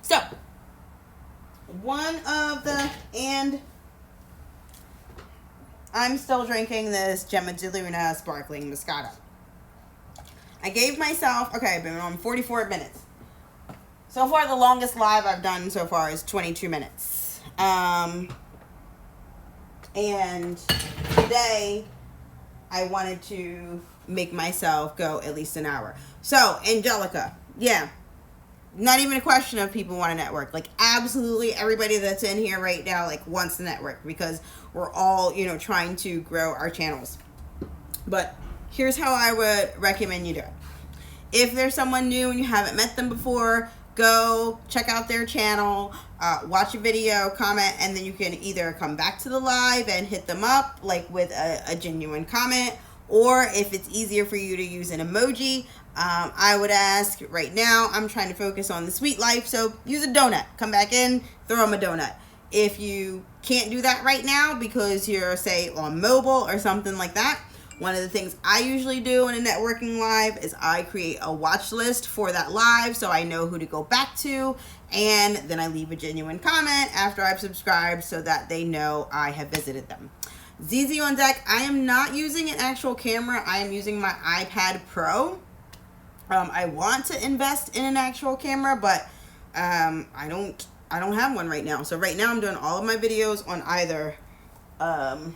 So I'm still drinking this Gemma de Luna Sparkling Moscato. I gave myself, okay, I've been on 44 minutes. So far, the longest live I've done so far is 22 minutes. And today, I wanted to make myself go at least an hour. So, Angelica, yeah, not even a question of people want to network. Like, absolutely everybody that's in here right now, like, wants to network because we're all, you know, trying to grow our channels. But here's how I would recommend you do it. If there's someone new and you haven't met them before, go check out their channel, watch a video, comment, and then you can either come back to the live and hit them up like with a genuine comment, or if it's easier for you to use an emoji, I would ask right now, I'm trying to focus on the sweet life, so use a donut. Come back in, throw them a donut. If you can't do that right now because you're, say, on mobile or something like that, one of the things I usually do in a networking live is I create a watch list for that live so I know who to go back to, and then I leave a genuine comment after I've subscribed so that they know I have visited them. ZZ on deck. I am not using an actual camera. I am using my iPad Pro. I want to invest in an actual camera, but I don't have one right now. So right now I'm doing all of my videos on either my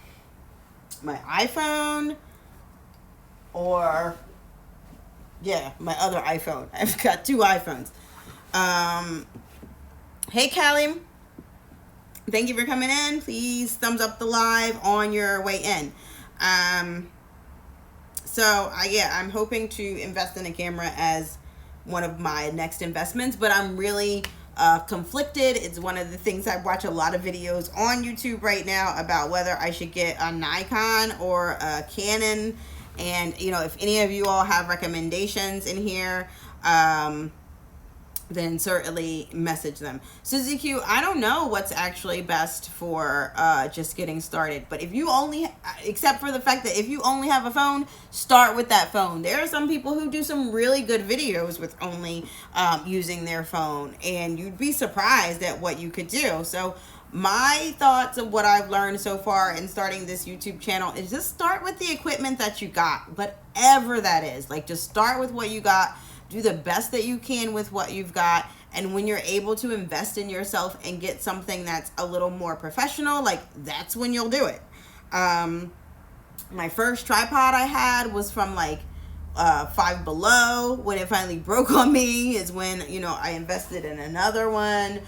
iPhone or my other iPhone. I've got 2 iPhones. Hey Callie, thank you for coming in. Please thumbs up the live on your way in. So I'm hoping to invest in a camera as one of my next investments, but I'm really conflicted. It's one of the things I watch a lot of videos on YouTube right now about whether I should get a Nikon or a Canon. And, you know, if any of you all have recommendations in here, then certainly message them. Suzy Q, I don't know what's actually best for just getting started. But if you only, except for the fact that if you only have a phone, start with that phone. There are some people who do some really good videos with only using their phone. And you'd be surprised at what you could do. So my thoughts of what I've learned so far in starting this YouTube channel is just start with the equipment that you got, whatever that is. Like, just start with what you got, do the best that you can with what you've got, and when you're able to invest in yourself and get something that's a little more professional, like, that's when you'll do it. My first tripod I had was from like Five Below. When it finally broke on me is when, you know, I invested in another one.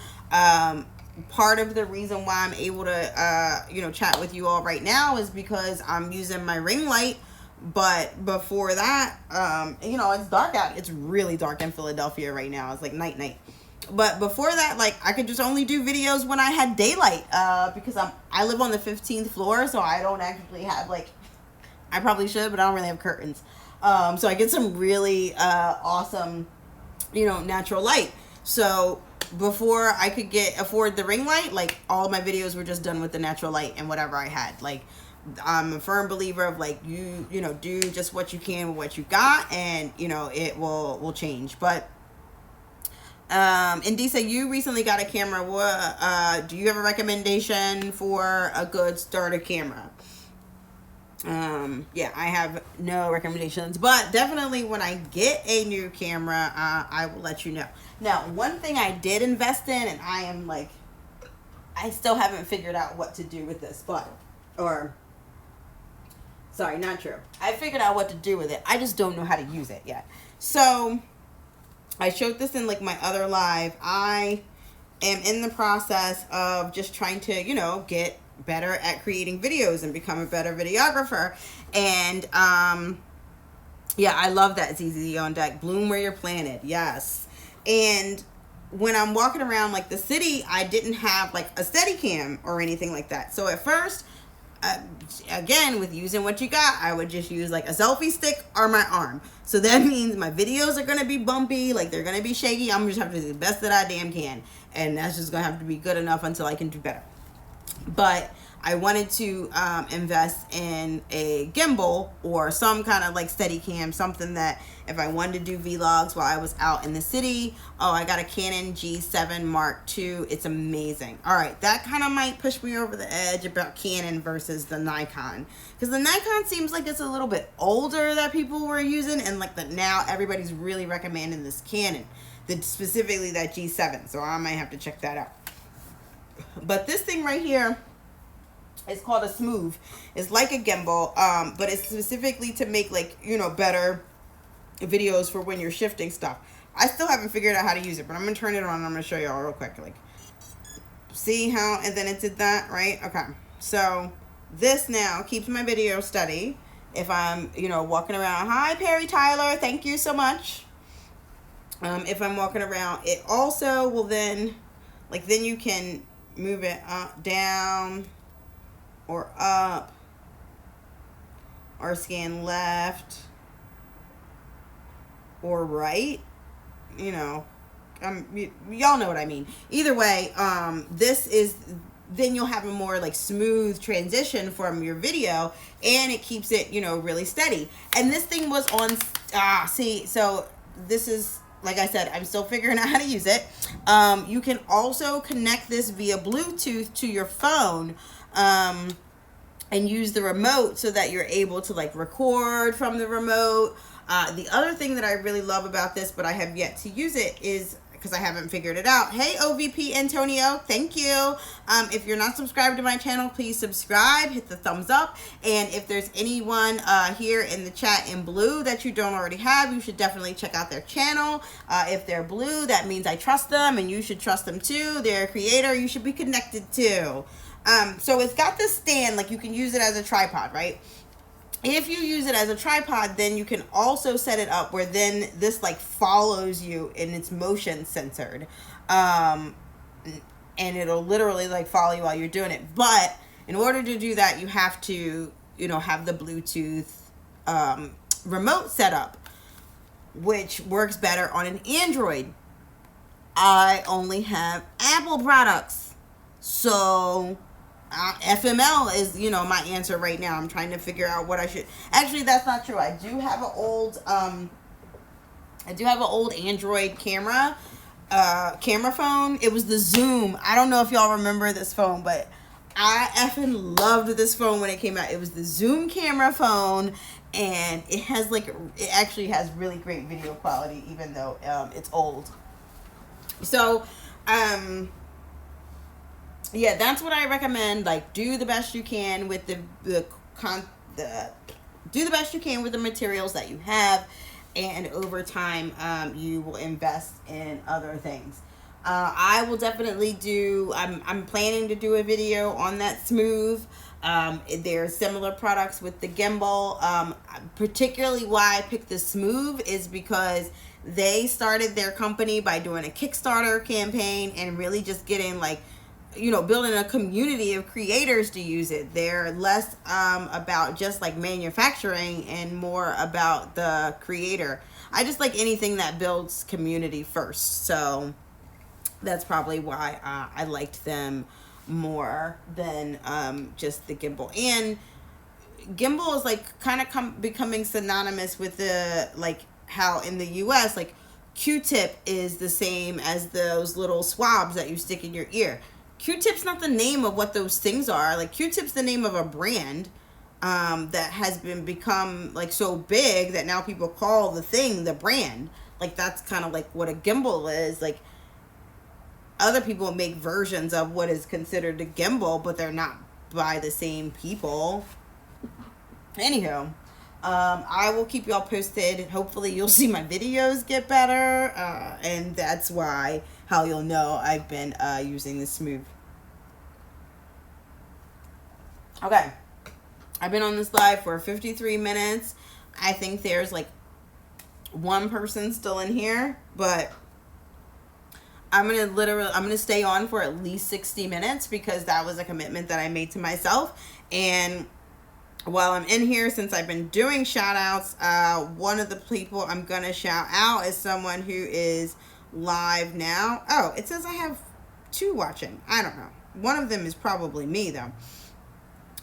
Part of the reason why I'm able to, you know, chat with you all right now is because I'm using my ring light. But before that, you know, it's dark out. It's really dark in Philadelphia right now. It's like night. But before that, like, I could just only do videos when I had daylight, because I live on the 15th floor, so I don't actually have, like, I probably should, but I don't really have curtains. So I get some really awesome, you know, natural light. So before I could afford the ring light, like, all of my videos were just done with the natural light and whatever I had. Like, I'm a firm believer of, like, you know, do just what you can with what you got, and, you know, it will change. But Indisa, you recently got a camera. What do you have a recommendation for a good starter camera? I have no recommendations, but definitely when I get a new camera, I will let you know. Now, one thing I did invest in, and I still haven't figured out what to do with this, sorry, not true. I figured out what to do with it. I just don't know how to use it yet. So I showed this in, like, my other live. I am in the process of just trying to, you know, get better at creating videos and become a better videographer. And I love that ZZ on deck. Bloom where you're planted. Yes. And when I'm walking around, like, the city, I didn't have, like, a Steadicam or anything like that. So at first, again, with using what you got, I would just use, like, a selfie stick or my arm. So that means my videos are going to be bumpy, like, they're going to be shaky. I'm just have to do the best that I damn can. And that's just going to have to be good enough until I can do better. But I wanted to invest in a gimbal or some kind of like steady cam, something that if I wanted to do vlogs while I was out in the city. Oh, I got a Canon G7 Mark II. It's amazing. All right, that kind of might push me over the edge about Canon versus the Nikon, because the Nikon seems like it's a little bit older that people were using, and like that now everybody's really recommending this Canon, specifically that G7. So I might have to check that out. But this thing right here, it's called a Smooth. It's like a gimbal, but it's specifically to make like, you know, better videos for when you're shifting stuff. I still haven't figured out how to use it, but I'm gonna turn it on and I'm gonna show y'all real quick. Like, see how, and then it did that, right? Okay, so this now keeps my video steady if I'm, you know, walking around. Hi Perry Tyler, thank you so much. If I'm walking around, it also will then, like, then you can move it up, down, or up, or scan left or right, you know, y'all know what I mean. Either way, this is, then you'll have a more like smooth transition from your video, and it keeps it, you know, really steady. And this thing was on, see, so this is, like I said, I'm still figuring out how to use it. You can also connect this via Bluetooth to your phone, and use the remote so that you're able to like record from the remote. The other thing that I really love about this, but I have yet to use it, is because I haven't figured it out. Hey, OVP Antonio, thank you. If you're not subscribed to my channel, please subscribe, hit the thumbs up. And if there's anyone here in the chat in blue that you don't already have, you should definitely check out their channel. If they're blue, that means I trust them, and you should trust them too. They're a creator you should be connected to. So it's got this stand, like you can use it as a tripod, right? If you use it as a tripod, then you can also set it up where then this like follows you and it's motion censored. And it'll literally like follow you while you're doing it. But in order to do that, you have to, you know, have the Bluetooth remote set up, which works better on an Android. I only have Apple products. So FML is, you know, my answer right now. I'm trying to figure out what I should. Actually, that's not true. I do have an old Android camera phone. It was the Zoom. I don't know if y'all remember this phone, but I effing loved this phone when it came out. It was the Zoom camera phone, and it has like, it actually has really great video quality, even though it's old. So yeah, that's what I recommend. Like, do the best you can with do the best you can with the materials that you have, and over time, you will invest in other things. I will definitely do. I'm planning to do a video on that Smooth. There's similar products with the gimbal. Particularly why I picked the Smooth is because they started their company by doing a Kickstarter campaign and really just getting like, you know, building a community of creators to use it. They're less about just like manufacturing and more about the creator. I just like anything that builds community first. So that's probably why I liked them more than just the gimbal. And gimbal is like kind of becoming synonymous with the, like how in the US, like Q-tip is the same as those little swabs that you stick in your ear. Q-tip's not the name of what those things are. Like, Q-tip's the name of a brand that has become like so big that now people call the thing the brand. Like, that's kind of like what a gimbal is. Like, other people make versions of what is considered a gimbal, but they're not by the same people. Anywho, I will keep y'all posted. Hopefully you'll see my videos get better, and that's how you'll know I've been using the Smooth. Okay, I've been on this live for 53 minutes. I think there's like one person still in here, but I'm gonna stay on for at least 60 minutes because that was a commitment that I made to myself. And while I'm in here, since I've been doing shout outs, one of the people I'm gonna shout out is someone who is live now. Oh, it says I have 2 watching. I don't know. One of them is probably me though.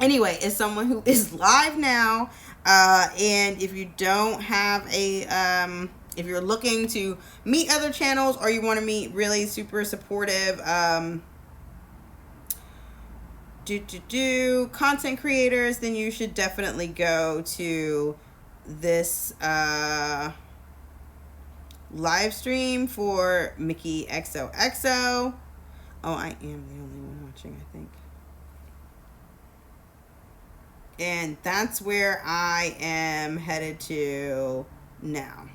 anyway, is someone who is live now. And if you don't have a, if you're looking to meet other channels or you want to meet really super supportive, content creators, then you should definitely go to this live stream for Mickey XOXO. Oh, I am the only one watching, I think. And that's where I am headed to now.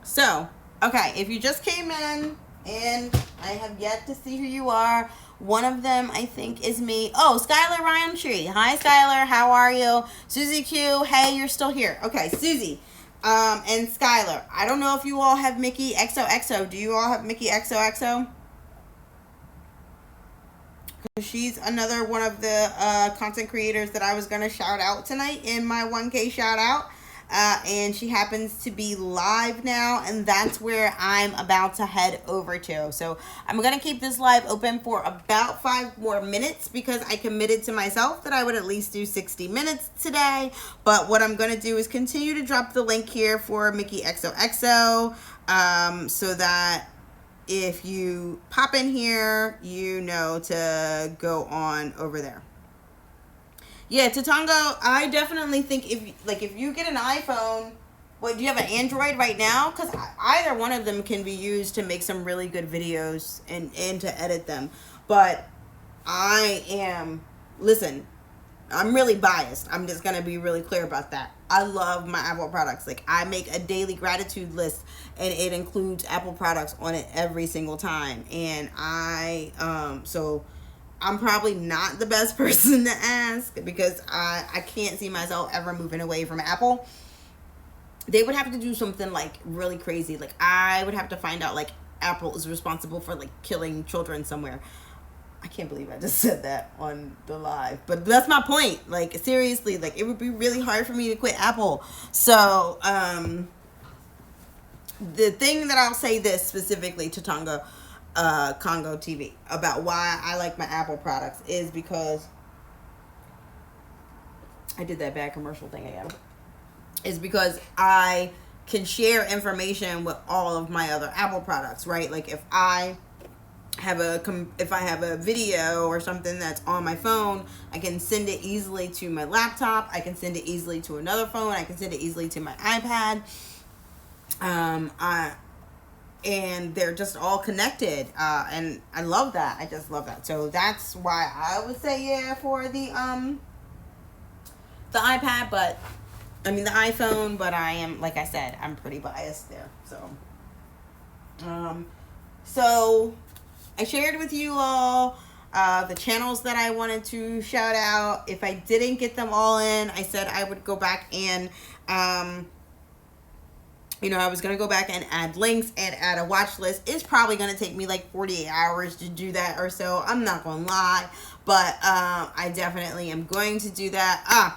So, okay, if you just came in and I have yet to see who you are, one of them I think is me. Oh, Skylar Ryantree. Hi, Skylar. How are you? Susie Q. Hey, you're still here. Okay, Susie and Skylar. I don't know if you all have Mickey XOXO. Do you all have Mickey XOXO? She's another one of the content creators that I was going to shout out tonight in my 1K shout out. And she happens to be live now, and that's where I'm about to head over to. So I'm going to keep this live open for about 5 more minutes because I committed to myself that I would at least do 60 minutes today. But what I'm going to do is continue to drop the link here for Mickey XOXO so that if you pop in here, you know to go on over there. Yeah, Tatango, I definitely think if you get an iPhone, what, do you have an Android right now? Because either one of them can be used to make some really good videos and to edit them. But listen, I'm really biased. I'm just going to be really clear about that. I love my Apple products. Like, I make a daily gratitude list, and it includes Apple products on it every single time. And so I'm probably not the best person to ask because I can't see myself ever moving away from Apple. They would have to do something, like, really crazy. Like, I would have to find out, like, Apple is responsible for, like, killing children somewhere. I can't believe I just said that on the live. But that's my point. Like, seriously, like, it would be really hard for me to quit Apple. So, the thing that I'll say this specifically to Congo TV about why I like my Apple products is because I did that bad commercial thing again. Is because I can share information with all of my other Apple products, right? Like, if I have a video or something that's on my phone, I can send it easily to my laptop. I can send it easily to another phone. I can send it easily to my iPad. And they're just all connected. And I love that. I just love that. So that's why I would say yeah for the iPad, but I mean the iPhone, but I am, like I said, I'm pretty biased there. So I shared with you all the channels that I wanted to shout out. If I didn't get them all in, I said I would go back and, I was going to go back and add links and add a watch list. It's probably going to take me like 48 hours to do that or so. I'm not going to lie, but I definitely am going to do that.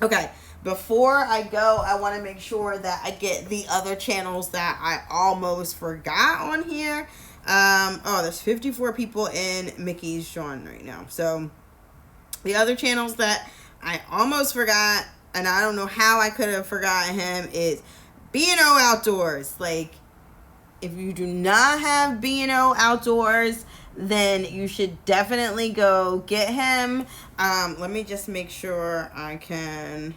Okay. Before I go, I want to make sure that I get the other channels that I almost forgot on here. There's 54 people in Mickey's Sean right now. So the other channels that I almost forgot, and I don't know how I could have forgotten him, is B&O Outdoors. Like, if you do not have B&O Outdoors, then you should definitely go get him. Let me just make sure I can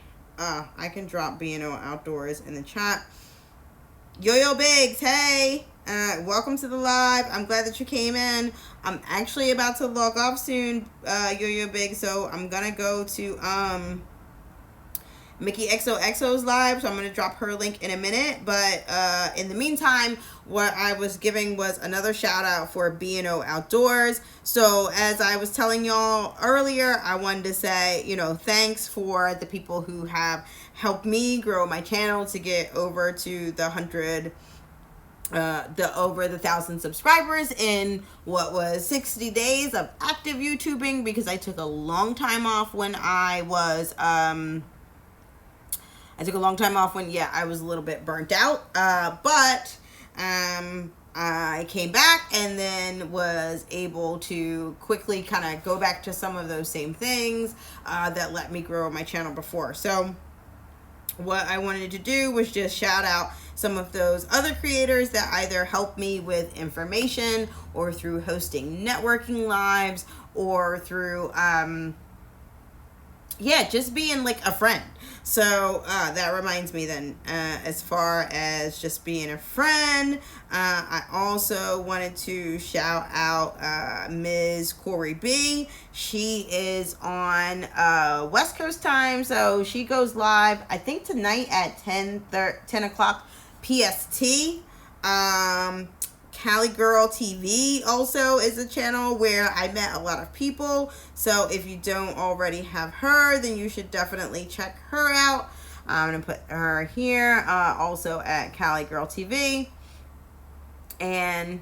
drop B&O Outdoors in the chat. Yo-Yo Biggs, hey! Welcome to the live. I'm glad that you came in. I'm actually about to log off soon, Yo-Yo Biggs, so I'm gonna go to Mickey XOXO's live, so I'm going to drop her link in a minute. But in the meantime, what I was giving was another shout out for B&O Outdoors. So as I was telling y'all earlier, I wanted to say, thanks for the people who have helped me grow my channel to get over to the 1,000 subscribers in what was 60 days of active YouTubing, because I took a long time off when I was I was a little bit burnt out. But I came back and then was able to quickly kind of go back to some of those same things that let me grow my channel before. So what I wanted to do was just shout out some of those other creators that either help me with information or through hosting networking lives or through just being like a friend. So that reminds me then, as far as just being a friend, I also wanted to shout out Ms. Corey B. She is on West Coast time, so she goes live, I think tonight at 10 o'clock PST. Cali Girl TV also is a channel where I met a lot of people. So if you don't already have her, then you should definitely check her out. I'm going to put her here, also at Cali Girl TV. And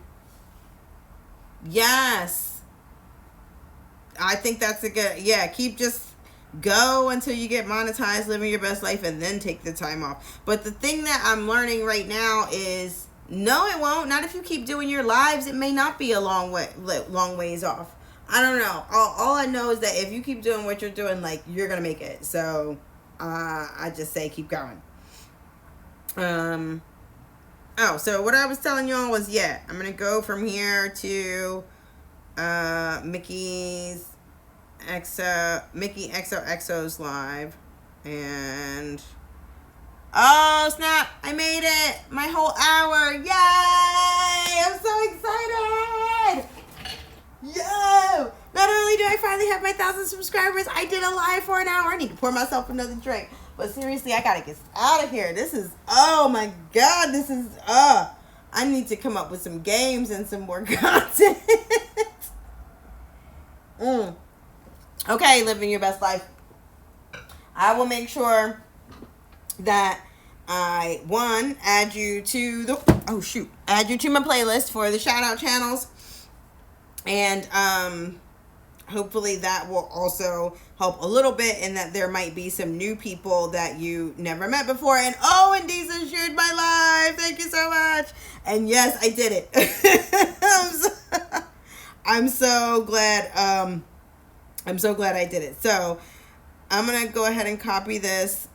yes, I think that's a good, keep just go until you get monetized, living your best life, and then take the time off. But the thing that I'm learning right now is, no, it won't. Not if you keep doing your lives. It may not be a long ways off. I don't know. All I know is that if you keep doing what you're doing, like, you're gonna make it. So I just say keep going. So what I was telling y'all was, I'm gonna go from here to Mickey XOXO's live, and oh snap, I made it! My whole hour! Yay! I'm so excited! Yo! Not only do I finally have my 1,000 subscribers, I did a live for an hour. I need to pour myself another drink. But seriously, I gotta get out of here. This is, oh my god, this is, I need to come up with some games and some more content. Okay, living your best life. I will make sure that I add you to my playlist for the shout out channels, and hopefully that will also help a little bit in that there might be some new people that you never met before. And and Deeza shared my live, thank you so much. And yes, I did it. I'm so glad I did it. So I'm going to go ahead and copy this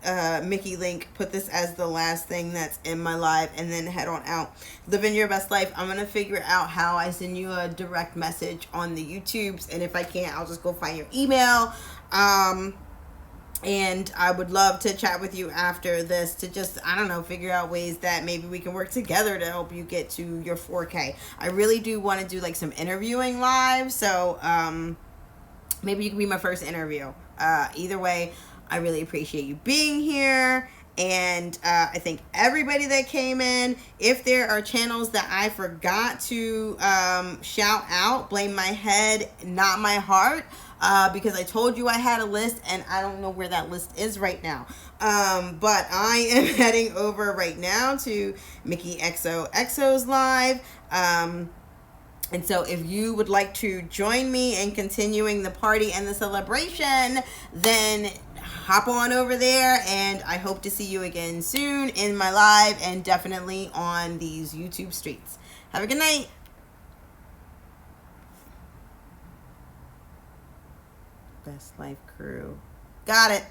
Mickey link, put this as the last thing that's in my live, and then head on out. Living your best life. I'm going to figure out how I send you a direct message on the YouTubes, and if I can't, I'll just go find your email. And I would love to chat with you after this to just, I don't know, figure out ways that maybe we can work together to help you get to your 4K. I really do want to do like some interviewing live, so maybe you can be my first interview. Either way, I really appreciate you being here, and I thank everybody that came in. If there are channels that I forgot to shout out, blame my head, not my heart, because I told you I had a list and I don't know where that list is right now. But I am heading over right now to Mickey XOXO's live. And so if you would like to join me in continuing the party and the celebration, then hop on over there, and I hope to see you again soon in my live and definitely on these YouTube streets. Have a good night. Best Life Crew. Got it.